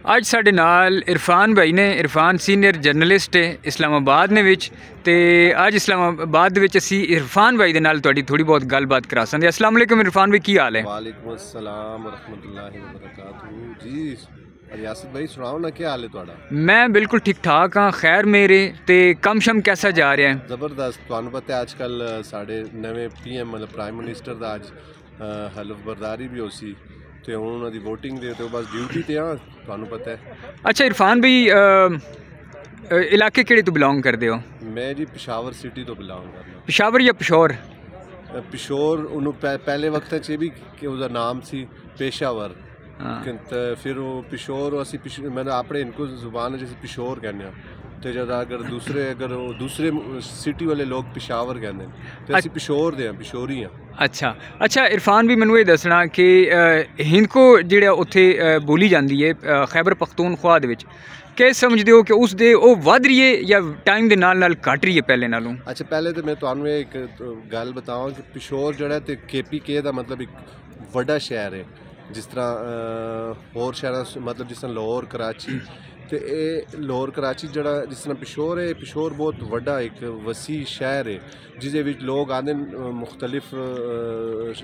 ਅੱਜ ਸਾਡੇ ਨਾਲ इरफान भाई ने। इरफान सीनियर जर्नलिस्ट है इस्लामाबाद ने विच ते अज इस्लामाबाद ਦੇ ਵਿੱਚ ਅਸੀਂ इरफान भाई ਦੇ ਨਾਲ ਤੁਹਾਡੀ थोड़ी बहुत गलबात करा सकते। अस्सलाम वालेकुम इरफान भाई, की हाल है? वालेकुम अस्सलाम व रहमतुल्लाहि व बरकातहू। जी रियासत भाई सुनाओ ना, क्या हाल है तुहाड़ा? मैं बिल्कुल ठीक ठाक हाँ, खैर मेरे ते कम शम कैसा जा रहा है? ज़बरदस्त। तुहानू पता है अजकल साढ़े नवे PM मतलब प्राइम मिनिस्टर का अज हलफ बरदारी भी होसी ते हुण उन्हां दी वोटिंग दे ते बस ड्यूटी ते हाँ, तुहानू पता है। अच्छा इरफान भाई इलाके केड़े तो बिलोंग करते हो? मैं जी पिशावर सिटी तो बिलोंग करना। पिशावर या पिशोर? पिशोर उन्हों पहले वक्त च भी उसका नाम सी पेशावर, फिर वो पिशोर असी मतलब अपने इनको जुबान जैसे पिशोर कहने तो ज़्यादा अगर दूसरे सिटी वाले लोग पिशावर कहते हैं तो असी पिशोर दे पिशोरी हैं। अच्छा अच्छा इरफान भी मैनू ये दसना कि हिंदको जिहड़ा उत्थे बोली जाती है खैबर पख्तूनख्वा दे विच, क्या समझते हो कि उस दे वो वध रही है या टाइम के नाल घट रही है पहले नालों? अच्छा पहले तो मैं तुहानू एक गल बतावां कि पिशोर जिहड़ा ते KPK का मतलब एक वड्डा शहर है, जिस तरह होर शहर मतलब जिस तरह लाहौर कराची तो ये लाहौर कराची जड़ा जिस तरह पिशोर है, पिशोर बहुत वड्डा एक वसी शहर है जिसे विच लोग आते मुख्तलिफ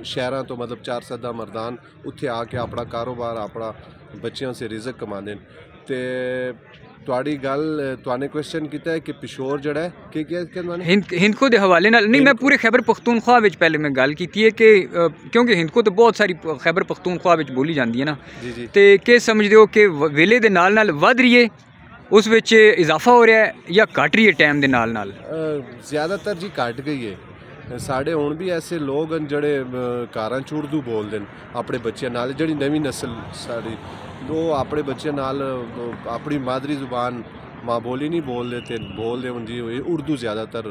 शहरों तो मतलब 4 सदा मरदान उत्थे आके अपना कारोबार अपना बच्चों से रिजक कमाते ते तुहाड़ी गल तुहाने क्वेश्चन किया है कि पिशोर जड़ा है कि हिंदको के हवाले नाल नहीं, मैं पूरे खैबर पख्तूनख्वा विच पहले मैं गल की है कि क्योंकि हिंदको तो बहुत सारी खैबर पख्तूनख्वा विच बोली जाती है ना, तो क्या समझते हो कि वेले दे नाल नाल वध रही है, उस विच इजाफा हो रहा है या घट रही है टाइम दे नाल नाल? ज़्यादातर जी घट गई है। साढ़े हुण भी ऐसे लोग हैं जड़े कारां च उर्दू बोलते हैं अपने बच्चों नाल, जिहड़ी नवी नस्ल साड़ी वो अपने बच्चे नाल अपनी मादरी जुबान माँ बोली नहीं बोलते हूँ जी उर्दू ज़्यादातर,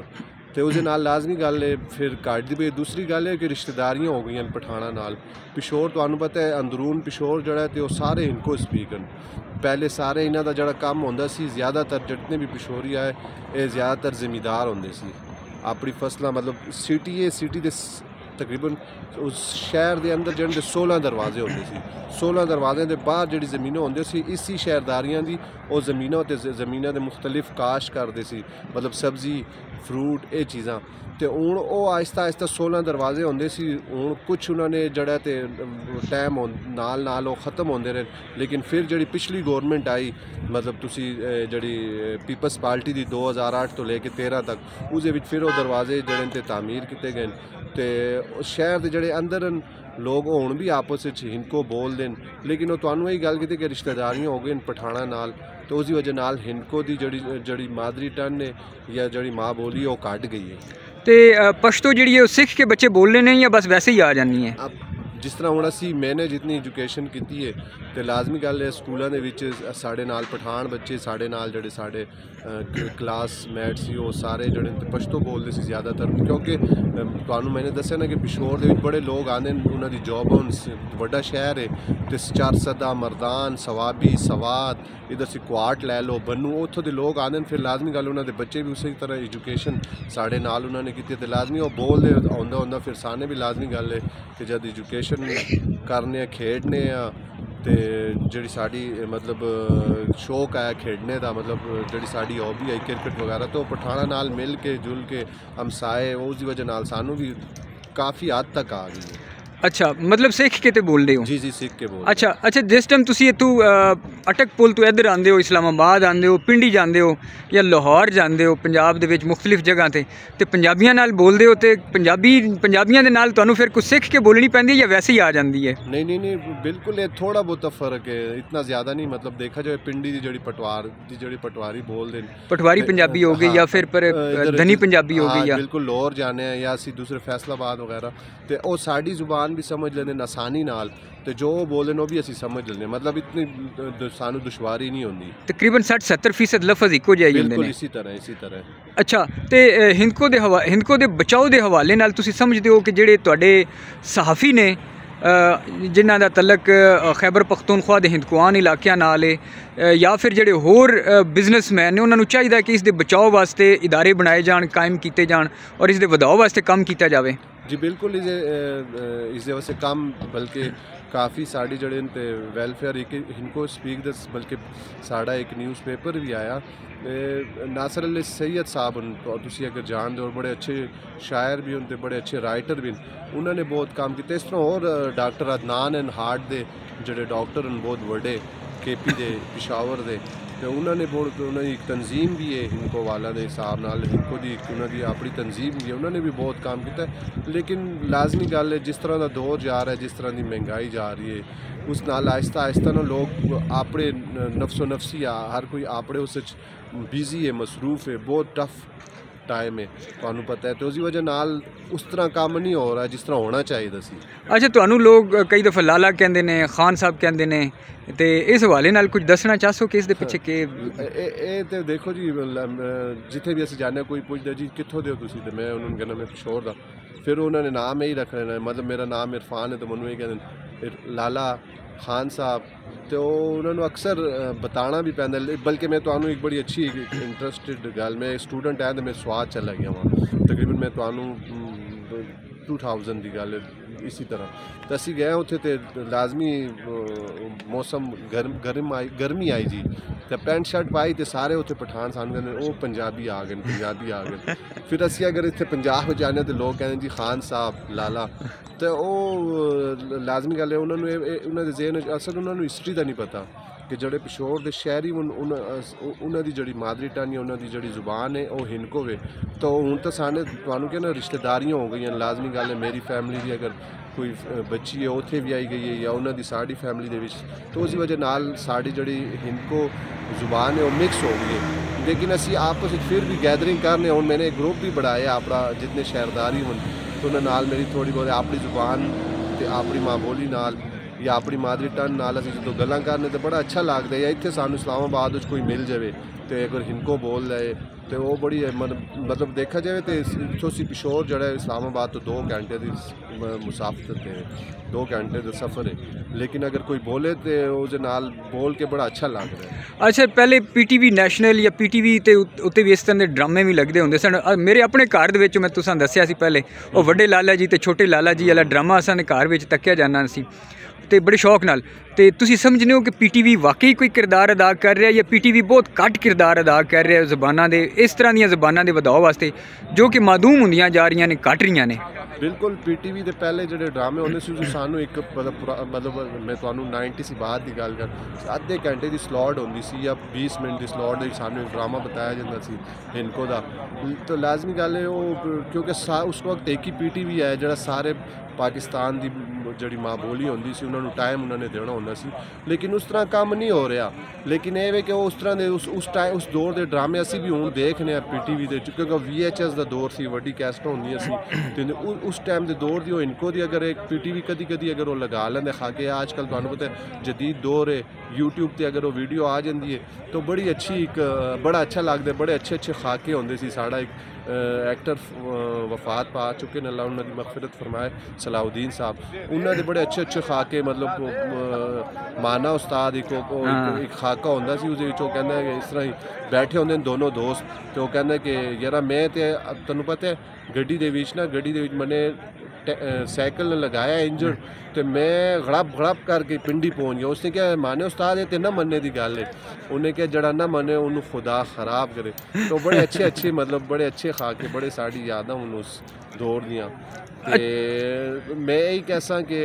तो उस लाजमी गल है फिर घट दी। दूसरी गल है कि रिश्तेदारियाँ हो गई पठाना नाल। पिशोर तुहानू पता है अंदरून पिशोर जड़ा है तो सारे इनको स्पीक हैं। पहले सारे इन्हों का जड़ा काम होंदा सी, ज़्यादातर जितने भी पिशोरी आए ये ज़्यादातर ज़मींदार होंदे सी, अपनी फसलां मतलब सिटी दे तकरीबन उस शहर के अंदर जिहड़े 16 दरवाजे होंदे सी, 16 दरवाजे के बाहर जिहड़ी ज़मीनें होंदी सी इसी शहरदारियां दी वो ज़मीनों के मुख्तलिफ काश करते सी, मतलब सब्जी फ्रूट ये चीज़ां। तो हुण वो आहिस्ता आहिस्ता 16 दरवाजे होंदे सी, हुण कुछ उन्होंने जड़ा ते टाइम नाल नाल वो ख़त्म होंदे रहे, लेकिन फिर जिहड़ी पिछली गौरमेंट आई मतलब तुसी जिहड़ी पीपल्स पार्टी दी 2008 तो लेके 13 तक उस विच फिर वो दरवाजे जिहड़े ते तामीर किए गए तो शहर के जिहड़े अंदर लोग हुण भी आपस में हिंदको बोलते हैं, लेकिन वो तुहानू यही गल की कि रिश्तेदारियाँ हो गई पठाना नाल, तो उसकी वजह नाल हिंदको की जड़ी मादरी टन है या जड़ी माँ बोली वो घट गई है। तो पश्तो जी सिख के बच्चे बोलने नहीं या बस वैसे ही आ जानी है? अब जिस तरह हुण असी मैंने जितनी एजुकेशन की है तो लाजमी गल है स्कूलों के साढ़े नाल पठान बच्चे साढ़े नाल जड़े साढ़े क्लासमेट सी वो सारे जड़े पश्तो बोलते सी ज़्यादातर, क्योंकि तुहानू मैंने दस्या ना कि पिशोर दे बड़े लोग आते हैं उन्हों की जॉब वड्डा शहर है तो 4 सदा मरदान सवाबी सवात इधर से क्वाट लै लो बन्नू उत्थों के लोग आते हैं, फिर लाजमी गल उन्होंने बच्चे भी उसी तरह एजुकेशन साढ़े नाल उन्होंने की तो लाजमी वो बोलते आंदा फिर साने भी लाजमी गल है कि जब एजुकेशन करने खेडने तो जी साड़ी मतलब शौक है खेडने का, मतलब जी साड़ी हॉबी है क्रिकेट वगैरह, तो पठाना नाल मिल के जुल के हमसाए उसकी वजह नाल सानू भी काफ़ी हद तक आ गई है। अच्छा मतलब सिख के तो बोल रहे हो? जी सिख के बोल। अच्छा अच्छा जिस टाइम तुसी इतू अटक पुल तो इधर आते हो, इस्लामाबाद आते हो, पिंडी जाते हो या लाहौर जाते हो, पंजाब दे विच मुख्तलिफ जगह ते पंजाबियों नाल बोलते हो तो पंजाबियों दे नाल तुहानू फिर कुछ सिख के बोलनी पैंदी है या वैसे ही आ जाती है? नहीं बिल्कुल ये थोड़ा बहुत फ़र्क है, इतना ज़्यादा नहीं। मतलब देखा जाए पिंडी की जड़ी पटवारी बोलते हैं, पटवारी पंजाबी हो गई या फिर पर धनी पंजाबी हो गई या बिल्कुल लाहौर जाने या असी दूसरे फैसलाबाद वगैरह, तो वो साड़ी जुबान भी समझ लेने आसानी नाल, तो जो बोले वो भी असी समझ लेने, मतलब इतनी सानू दुश्वारी नहीं होती। तकरीबन 60-70% लफज इको जाए बिल्कुल इसी तरह। अच्छा तो हिंदको दे बचाओ के हवाले नाल तुसी समझते हो कि जिहड़े तुहाडे सहाफ़ी ने जिन्हां दा तलक खैबर पख्तूनख्वा दे हिंदकुआन इलाकिਆਂ नाल है या फिर जिहड़े होर बिजनेसमैन ने उन्होंने चाहिए कि इस दे बचाओ वास्ते इदारे बनाए जान, कायम किए जान और इस दे वधाओ वास्ते काम किया जाए? जी बिल्कुल इस वास्ते काम बल्कि काफ़ी साड़ी जड़े ते वेलफेयर एक इनको स्पीक दस बल्कि साड़ा एक न्यूज़पेपर भी आया नासर अली सैयद साहब तो तुसी अगर जान दो बड़े अच्छे शायर भी होंगे बड़े अच्छे राइटर भी उन्होंने बहुत काम किया इस तरह और डॉक्टर अदनान एंड हार्ट दे जड़े डॉक्टर हैं बहुत बड़े KP दे पिशावर दे तो उन्होंने बहुत उन्होंने एक तंजीम भी है इनको वाला दे हिसाब नाल इनको दी उन्होंने अपनी तंजीम भी है उन्होंने भी बहुत काम किया लेकिन लाजमी गल है जिस तरह का दौर जा रहा है जिस तरह की महंगाई जा रही है उस नाल आहिस्ता आहिस्ता ना लोग अपने नफसो नफसी हर कोई अपने उस बिजी है मसरूफ है बहुत टफ टाइम है ਤੁਹਾਨੂੰ पता है तो उसी वजह नाल उस तरह काम नहीं हो रहा जिस तरह होना चाहिए सी। अच्छा ਤੁਹਾਨੂੰ लोग कई दफ़ा लाला कहते हैं खान साहब कहते हैं तो इस हवाले नाल कुछ दसना चाहो कि इस दे पिछे के तो देखो जी जिथे भी अस जाने कोई पूछता जी कितों दे तुसी तो मैं उन्होंने कहना मैं पिशोर दा फिर उन्होंने नाम यही रख लेना मतलब मेरा नाम इरफान है तो मैनू यही कहते लाला खान साहब तो उन्होंने अक्सर बताना भी पैंदा बल्कि मैं तो एक बड़ी अच्छी इंटरस्टिड गल मैं स्टूडेंट है तो मैं स्वाद चला गया वहाँ तकरीबन मैं तो 2000 की गल इसी तरह तो असी गए उत्थे तो लाजमी मौसम गर्मी आई जी तो पैंट शर्ट पाई तो सारे उत्थे पठान सानू कहते वो पंजाबी आ गए फिर असी अगर इतने पंजाब जाने तो लोग कहते जी खान साहब लाला तो वो लाजमी गल है उन्होंने जेहन असल उन्होंने हिस्टरी का नहीं पता कि जड़े पिशोर के शहरी उन्होंने जी मादरी टन या उन्होंने जी जुबान है वो हिनको वे तो हूँ तो साने तुहानू क्या ना रिश्तेदारियाँ हो गई लाजमी गल है मेरी फैमिली भी अगर कोई बच्ची है उत्थे भी आई गई है या उन्होंने साड़ी फैमिली दे विच तो उस वजह नाल साड़ी जड़ी हिनको जुबान है वो मिक्स हो गई है लेकिन असी आपस में फिर भी गैदरिंग करने हूँ मैंने एक ग्रुप भी बनाया अपना जितने शहरदारी हों तो उन्होंने नाल मेरी थोड़ी बहुत अपनी जुबान तो अपनी माँ बोली नाल या अपनी मादरी टन नाल असीं जो गल्लां करने तो बड़ा अच्छा लगता है या इत्थे सानू इस्लामाबाद कोई मिल जाए तो अगर हिनको बोल रहे तो वो बड़ी मतलब देखा जाए तो इत्थों सी पिशोर जड़ा इस्लामाबाद तो 2 घंटे की मुसाफत है 2 घंटे का सफ़र है लेकिन अगर कोई बोले तो उस नाल बोल के बड़ा अच्छा लग रहा है। अच्छा पहले PTV नैशनल या PTV ते उत्ते भी इस तरह के ड्रामे भी लगते होंगे सन मेरे अपने घर दे मैं तुसां दस्सिया सी पहले वो वड्डे लाला जी ते छोटे लाला जी वाला ड्रामा असां घर में तक्या जाना सी तो बड़े शौक नाल तो तुसी समझने हो कि PTV वाकई कोई किरदार अदा कर रहा है या PTV बहुत घट किरदार अदा कर रहा है ज़बाना दे इस तरह दी ज़बाना के वधाओ वास्ते जो कि मादूम होंदियां जा रही ने घट रही ने। बिल्कुल PTV के पहले जो ड्रामे होंगे सी सानू एक मतलब मैं तुहानू 90 सी बाद की गल कर आधे घंटे की स्लॉट होंदी सी या 20 मिनट की स्लॉट सानू एक ड्रामा बताया जाता सी हिनको दा तो लाजमी गल है वो क्योंकि उस वक्त एक ही PTV है जो सारे पाकिस्तान की जी माँ बोली होंदी सी उन्होंने टाइम उन्होंने देना होंदा सी लेकिन उस तरह काम नहीं हो रहा लेकिन ये कि उस तरह के उस दौर के ड्रामे असी भी हूँ देखने PTV के क्योंकि VHS का दौर सी वड्डी कैसट होंदियां सी तो उस टाइम के दौर की इनको दी अगर एक PTV कदी अगर वो लगा लेंदे खाके आजकल तुहानू पता है जदीद दौर है YouTube पर अगर वो वीडियो आ जाती है तो बड़ी अच्छी एक बड़ा अच्छा लगता है बड़े अच्छे खाके होंदे सी साड़ा एक एक्टर वफात पा चुके हैं अल्लाह उन्होंने मगफिरत फरमाए सलाउद्दीन साहब उन्होंने बड़े अच्छे खाके मतलब माना उस्ताद एक खाका होंदा सी उस कहना है इस तरह ही बैठे होंगे दोनों दोस्त तो वो कहना कि यार मैं तो तेनों पता है गड्डी दे विच ना गड्डी दे विच मैंने साइकिल लगाया इंजन तो मैं गड़प करके पिंडी पहुँच गया उसने क्या माने उस्ताद है तो ना मनने की गल है उन्हें क्या जड़ा ना मने उन्होंने खुदा ख़राब करे तो बड़े अच्छे मतलब बड़े अच्छे खाके बड़े साड़ी यादां हूँ उस दौर दियाँ मैं यही कैसा कि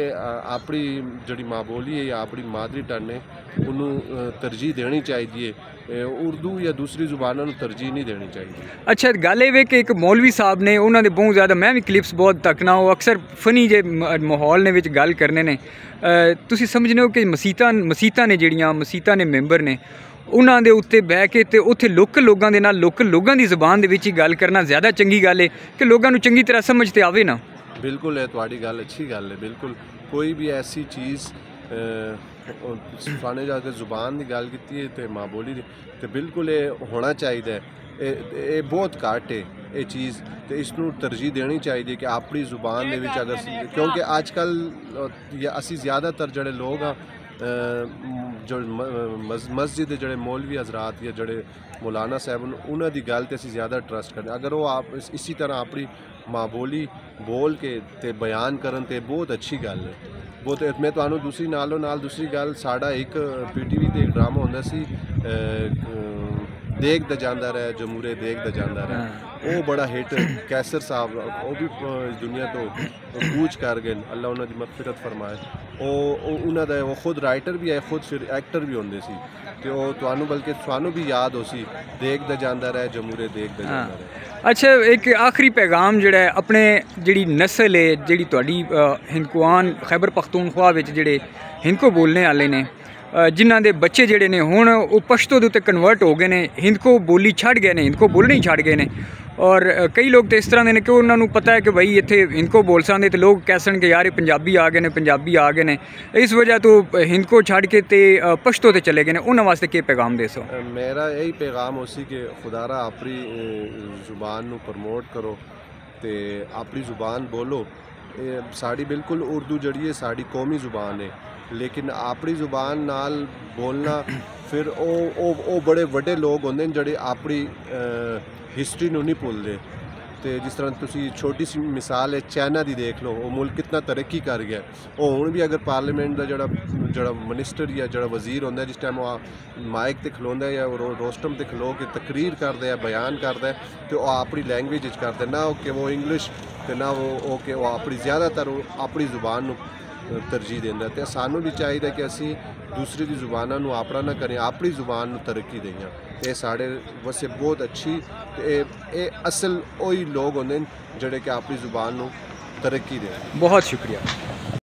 अपनी जी माँ बोली है या अपनी मादरी टन है उन्होंने तरजीह देनी चाहिए उर्दू या दूसरी जुबानों को तरजीह नहीं देनी चाहिए। अच्छा गल ये कि एक मौलवी साहब ने उन्होंने बहुत ज़्यादा मैं भी क्लिप्स बहुत तकना वो अक्सर फनी जे माहौल ने विच गल करने ने तुसी समझने हो कि मसीतां ने जड़ियाँ मसीतां ने मैंबर ने उन्हों के उत्ते बह के तो उत्थे लोकल लोगों के नाल लोकल लोगों की ज़बान दे विच ही गल करना ज़्यादा चंगी गल है कि लोगों को चंगी तरह समझ ते आवे ना। बिल्कुल है तुहाडी गल अच्छी गल है बिल्कुल कोई भी ऐसी चीज़ फाने जाकर जुबान की गल की है तो माँ बोली तो बिल्कुल ये होना चाहिए ये बहुत घट है ये चीज़ तो इसनों तरजीह देनी चाहिए कि अपनी जुबान के विच अगर क्योंकि अजकल असी ज़्यादातर जड़े लोग हाँ जो मस्जिद जड़े मौलवी हजरात या जड़े मौलाना साहब उन्होंने गल तो असी ज़्यादा ट्रस्ट करते अगर वो आप इसी तरह अपनी माँ बोली बोल के ते बयान करन ते बहुत अच्छी गल है। बहुत मैं तुहानू दूसरी नालों नाल दूसरी गल, साड़ा एक PTV ते एक ड्रामा होंदा सी देखदा जांदा रहे जमूरे देखदा जांदा रहे, वो बड़ा हिट। कैसर साहब वो भी दुनिया तो कूच कर गए, अल्लाह उन्हां दी मगफिरत फरमाए। वो खुद राइटर भी है, खुद फिर एक्टर भी होंदे सी, ते वो तुहानू बल्कि तुहानू भी याद हो सी देखदा जांदा रहे जमूरे देखदा जांदा रहे। अच्छा, एक आखिरी पैगाम जिहड़ा है अपने जिहड़ी नस्ल है जिहड़ी तुहाडी हिंदुआन खैबर पख्तूनख्वा विच जिहड़े हिंदको बोलने वाले ने, जिन्हां दे बच्चे जिहड़े ने हुण वो पश्तो दे उत्ते कन्वर्ट हो गए ने, हिंदको बोली छड़ गए ने, हिंदको बोलने ही छड़ गए ने। और कई लोग तो इस तरह के ने कि उन्होंने पता है कि भाई इत्थे हिंदको बोल सकते, तो लोग कह सन कि यार ये पंजाबी आ गए ने, पंजाबी आ गए ने, इस वजह तो हिंदको छड़ के ते पश्तो ते चले गए ने। उन्होंने वास्ते क्या पैगाम दे सो? मेरा यही पैगाम हो सी कि खुदारा अपनी जुबान नू प्रमोट करो ते अपनी जुबान बोलो। साड़ी बिल्कुल उर्दू जड़ी है साड़ी कौमी जुबान है, लेकिन अपनी जुबान नाल बोलना फिर ओ बड़े वड्डे लोग होंदे ने जिहड़े अपनी हिस्टरी नू नहीं भुलदे। तो जिस तरह तुसी छोटी सी मिसाल है चाइना दी देख लो, वो मुल्क कितना तरक्की कर गया। वो हुण भी अगर पार्लीमेंट का जड़ा मिनिस्टर या जड़ा वजीर होंदा जिस टाइम वो माइक ते खलोंदा है या रोस्टम ते खलो के तकरीर करदा है, बयान करदा है, तो वो अपनी लैंग्वेज करदा है, ना कि वो इंग्लिश ते ना वो कि वो अपनी ज़्यादातर अपनी जुबान नू तरजीह देंदा। तो सानू भी चाहिए कि असी दूसरे की जुबाना नू आपड़ा ना करें, अपनी जुबान नू तरक्की दें। ये साढ़े वास्ते बहुत अच्छी ये असल वही लोग होंदे जिहड़े कि अपनी जुबान नू तरक्की दें। बहुत शुक्रिया।